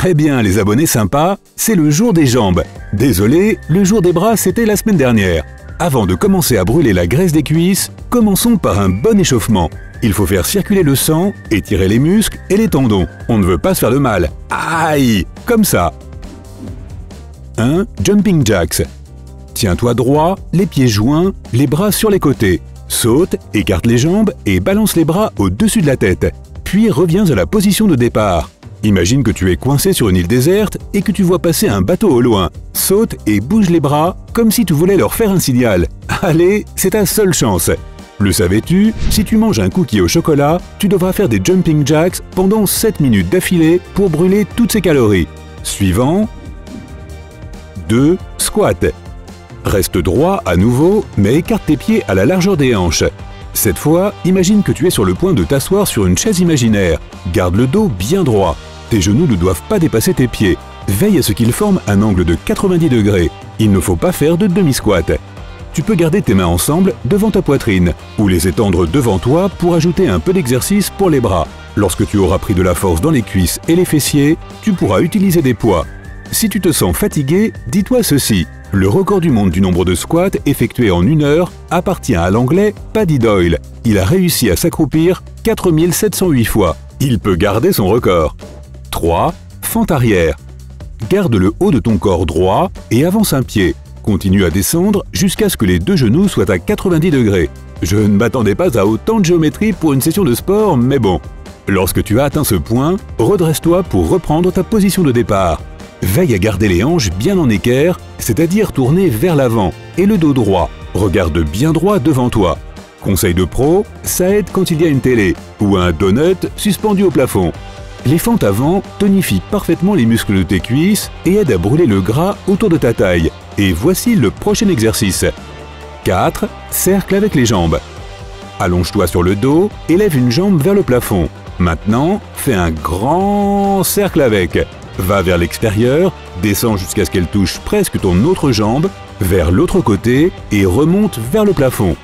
Très bien les abonnés sympas, c'est le jour des jambes. Désolé, le jour des bras c'était la semaine dernière. Avant de commencer à brûler la graisse des cuisses, commençons par un bon échauffement. Il faut faire circuler le sang, étirer les muscles et les tendons. On ne veut pas se faire de mal. Aïe! Comme ça. 1. Jumping Jacks. Tiens-toi droit, les pieds joints, les bras sur les côtés. Saute, écarte les jambes et balance les bras au-dessus de la tête. Puis reviens à la position de départ. Imagine que tu es coincé sur une île déserte et que tu vois passer un bateau au loin. Saute et bouge les bras comme si tu voulais leur faire un signal. Allez, c'est ta seule chance. Le savais-tu? Si tu manges un cookie au chocolat, tu devras faire des jumping jacks pendant 7 minutes d'affilée pour brûler toutes ces calories. Suivant. 2. Squat. Reste droit à nouveau, mais écarte tes pieds à la largeur des hanches. Cette fois, imagine que tu es sur le point de t'asseoir sur une chaise imaginaire. Garde le dos bien droit. Tes genoux ne doivent pas dépasser tes pieds. Veille à ce qu'ils forment un angle de 90 degrés. Il ne faut pas faire de demi-squat. Tu peux garder tes mains ensemble devant ta poitrine ou les étendre devant toi pour ajouter un peu d'exercice pour les bras. Lorsque tu auras pris de la force dans les cuisses et les fessiers, tu pourras utiliser des poids. Si tu te sens fatigué, dis-toi ceci. Le record du monde du nombre de squats effectués en 1 heure appartient à l'anglais Paddy Doyle. Il a réussi à s'accroupir 4708 fois. Il peut garder son record. 3. Fente arrière. Garde le haut de ton corps droit et avance un pied. Continue à descendre jusqu'à ce que les deux genoux soient à 90 degrés. Je ne m'attendais pas à autant de géométrie pour une session de sport, mais bon. Lorsque tu as atteint ce point, redresse-toi pour reprendre ta position de départ. Veille à garder les hanches bien en équerre, c'est-à-dire tournées vers l'avant, et le dos droit. Regarde bien droit devant toi. Conseil de pro, ça aide quand il y a une télé ou un donut suspendu au plafond. Les fentes avant tonifient parfaitement les muscles de tes cuisses et aident à brûler le gras autour de ta taille. Et voici le prochain exercice. 4. Cercle avec les jambes. Allonge-toi sur le dos et lève une jambe vers le plafond. Maintenant, fais un grand cercle avec. Va vers l'extérieur, descends jusqu'à ce qu'elle touche presque ton autre jambe, vers l'autre côté et remonte vers le plafond.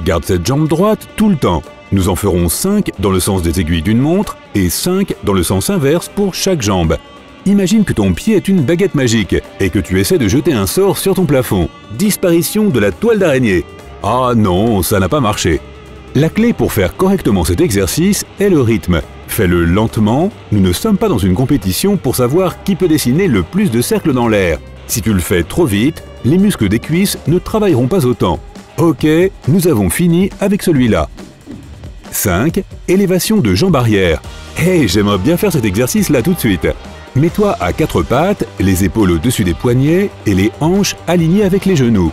Garde cette jambe droite tout le temps. Nous en ferons 5 dans le sens des aiguilles d'une montre et 5 dans le sens inverse pour chaque jambe. Imagine que ton pied est une baguette magique et que tu essaies de jeter un sort sur ton plafond. Disparition de la toile d'araignée. Ah non, ça n'a pas marché. La clé pour faire correctement cet exercice est le rythme. Fais-le lentement, nous ne sommes pas dans une compétition pour savoir qui peut dessiner le plus de cercles dans l'air. Si tu le fais trop vite, les muscles des cuisses ne travailleront pas autant. Ok, nous avons fini avec celui-là. 5. Élévation de jambe arrière. Hey, j'aimerais bien faire cet exercice là tout de suite. Mets-toi à 4 pattes, les épaules au-dessus des poignets et les hanches alignées avec les genoux.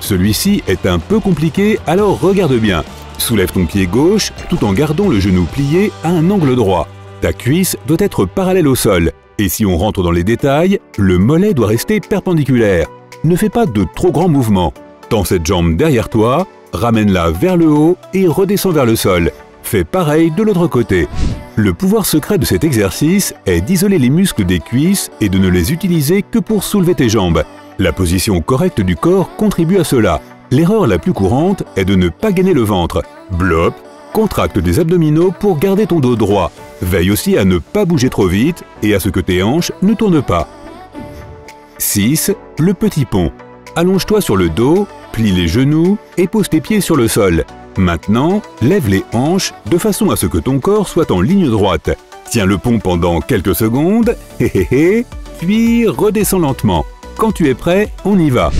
Celui-ci est un peu compliqué, alors regarde bien. Soulève ton pied gauche tout en gardant le genou plié à un angle droit. Ta cuisse doit être parallèle au sol. Et si on rentre dans les détails, le mollet doit rester perpendiculaire. Ne fais pas de trop grands mouvements. Tends cette jambe derrière toi, ramène-la vers le haut et redescends vers le sol. Fais pareil de l'autre côté. Le pouvoir secret de cet exercice est d'isoler les muscles des cuisses et de ne les utiliser que pour soulever tes jambes. La position correcte du corps contribue à cela. L'erreur la plus courante est de ne pas gainer le ventre. Blop, contracte des abdominaux pour garder ton dos droit. Veille aussi à ne pas bouger trop vite et à ce que tes hanches ne tournent pas. 6. Le petit pont. Allonge-toi sur le dos, plie les genoux et pose tes pieds sur le sol. Maintenant, lève les hanches de façon à ce que ton corps soit en ligne droite. Tiens le pont pendant quelques secondes, puis redescends lentement. Quand tu es prêt, on y va.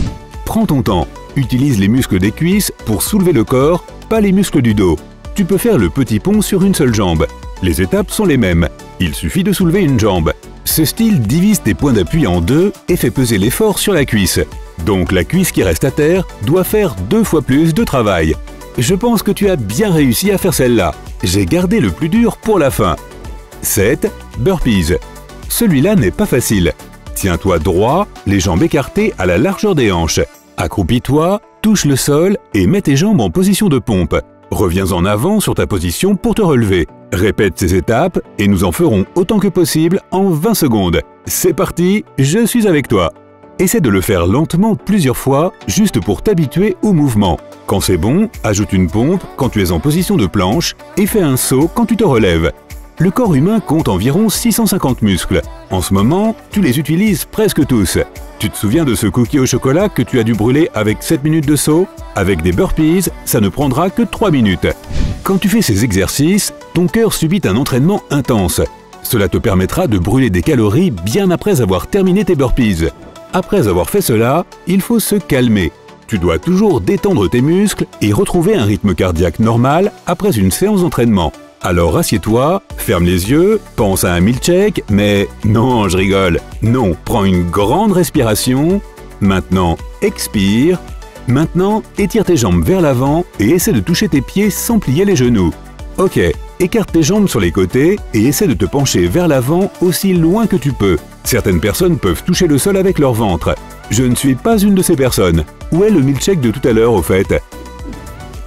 Prends ton temps. Utilise les muscles des cuisses pour soulever le corps, pas les muscles du dos. Tu peux faire le petit pont sur une seule jambe. Les étapes sont les mêmes. Il suffit de soulever une jambe. Ce style divise tes points d'appui en deux et fait peser l'effort sur la cuisse. Donc la cuisse qui reste à terre doit faire 2 fois plus de travail. Je pense que tu as bien réussi à faire celle-là. J'ai gardé le plus dur pour la fin. 7. Burpees. Celui-là n'est pas facile. Tiens-toi droit, les jambes écartées à la largeur des hanches. Accroupis-toi, touche le sol et mets tes jambes en position de pompe. Reviens en avant sur ta position pour te relever. Répète ces étapes et nous en ferons autant que possible en 20 secondes. C'est parti, je suis avec toi. Essaie de le faire lentement plusieurs fois, juste pour t'habituer au mouvement. Quand c'est bon, ajoute une pompe quand tu es en position de planche et fais un saut quand tu te relèves. Le corps humain compte environ 650 muscles. En ce moment, tu les utilises presque tous. Tu te souviens de ce cookie au chocolat que tu as dû brûler avec 7 minutes de saut? Avec des burpees, ça ne prendra que 3 minutes. Quand tu fais ces exercices, ton cœur subit un entraînement intense. Cela te permettra de brûler des calories bien après avoir terminé tes burpees. Après avoir fait cela, il faut se calmer. Tu dois toujours détendre tes muscles et retrouver un rythme cardiaque normal après une séance d'entraînement. Alors assieds-toi, ferme les yeux, pense à un milkshake, mais non, je rigole. Non, prends une grande respiration. Maintenant, expire. Maintenant, étire tes jambes vers l'avant et essaie de toucher tes pieds sans plier les genoux. Ok, écarte tes jambes sur les côtés et essaie de te pencher vers l'avant aussi loin que tu peux. Certaines personnes peuvent toucher le sol avec leur ventre. Je ne suis pas une de ces personnes. Où est le milkshake de tout à l'heure au fait?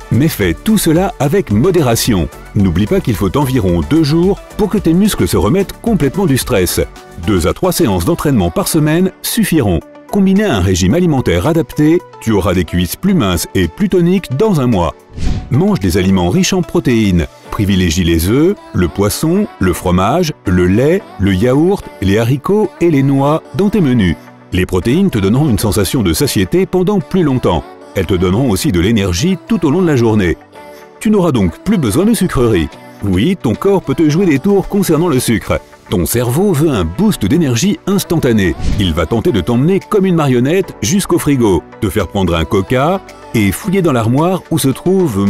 Mais fais tout cela avec modération. N'oublie pas qu'il faut environ 2 jours pour que tes muscles se remettent complètement du stress. 2 à 3 séances d'entraînement par semaine suffiront. Combiné à un régime alimentaire adapté, tu auras des cuisses plus minces et plus toniques dans un mois. Mange des aliments riches en protéines. Privilégie les œufs, le poisson, le fromage, le lait, le yaourt, les haricots et les noix dans tes menus. Les protéines te donneront une sensation de satiété pendant plus longtemps. Elles te donneront aussi de l'énergie tout au long de la journée. Tu n'auras donc plus besoin de sucreries. Oui, ton corps peut te jouer des tours concernant le sucre. Ton cerveau veut un boost d'énergie instantané. Il va tenter de t'emmener comme une marionnette jusqu'au frigo, te faire prendre un coca et fouiller dans l'armoire où se trouvent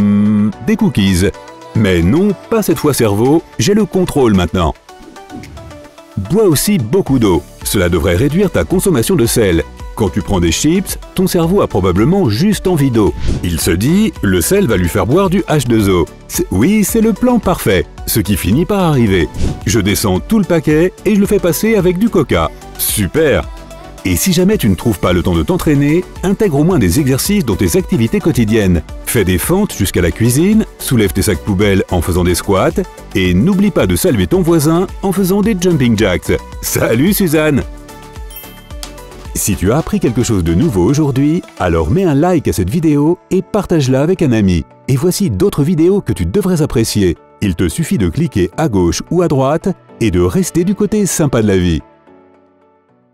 des cookies. Mais non, pas cette fois cerveau, j'ai le contrôle maintenant. Bois aussi beaucoup d'eau. Cela devrait réduire ta consommation de sel. Quand tu prends des chips, ton cerveau a probablement juste envie d'eau. Il se dit, le sel va lui faire boire du H2O. Oui, c'est le plan parfait, ce qui finit par arriver. Je descends tout le paquet et je le fais passer avec du coca. Super! Et si jamais tu ne trouves pas le temps de t'entraîner, intègre au moins des exercices dans tes activités quotidiennes. Fais des fentes jusqu'à la cuisine, soulève tes sacs poubelles en faisant des squats et n'oublie pas de saluer ton voisin en faisant des jumping jacks. Salut Suzanne! Si tu as appris quelque chose de nouveau aujourd'hui, alors mets un like à cette vidéo et partage-la avec un ami. Et voici d'autres vidéos que tu devrais apprécier. Il te suffit de cliquer à gauche ou à droite et de rester du côté sympa de la vie.